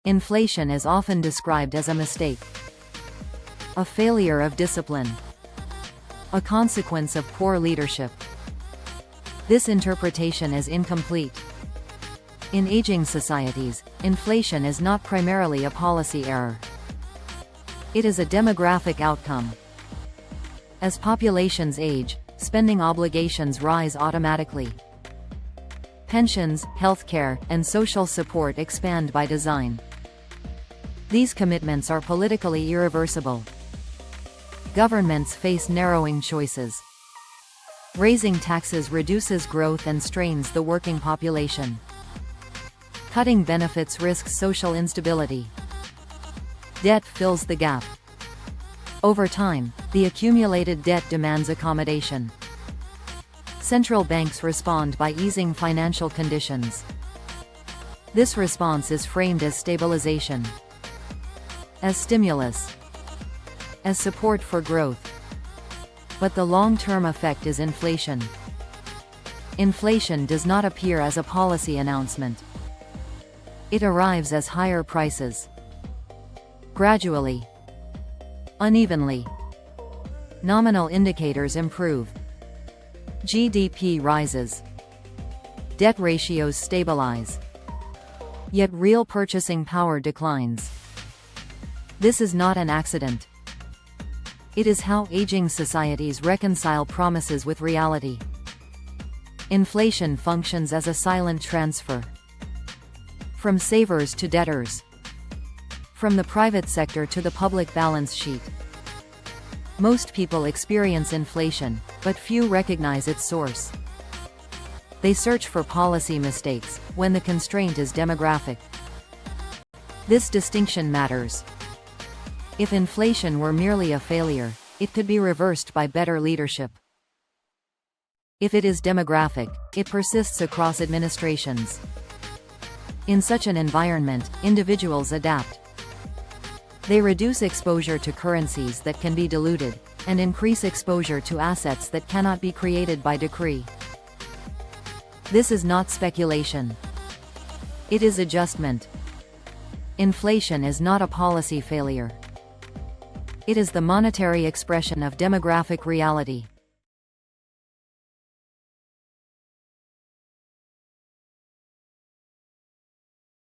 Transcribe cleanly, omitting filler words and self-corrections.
Inflation is often described as a mistake, a failure of discipline, a consequence of poor leadership. This interpretation is incomplete. In aging societies, inflation is not primarily a policy error. It is a demographic outcome. As populations age, spending obligations rise automatically. Pensions, healthcare, and social support expand by design. These commitments are politically irreversible. Governments face narrowing choices. Raising taxes reduces growth and strains the working population. Cutting benefits risks social instability. Debt fills the gap. Over time, the accumulated debt demands accommodation. Central banks respond by easing financial conditions. This response is framed as stabilization, as stimulus, as support for growth. But the long-term effect is inflation. Inflation does not appear as a policy announcement. It arrives as higher prices. Gradually. Unevenly. Nominal indicators improve. GDP rises. Debt ratios stabilize. Yet real purchasing power declines. This is not an accident. It is how aging societies reconcile promises with reality. Inflation functions as a silent transfer. From savers to debtors. From the private sector to the public balance sheet. Most people experience inflation, but few recognize its source. They search for policy mistakes, when the constraint is demographic. This distinction matters. If inflation were merely a failure, it could be reversed by better leadership. If it is demographic, it persists across administrations. In such an environment, individuals adapt. They reduce exposure to currencies that can be diluted, and increase exposure to assets that cannot be created by decree. This is not speculation. It is adjustment. Inflation is not a policy failure. It is the monetary expression of demographic reality.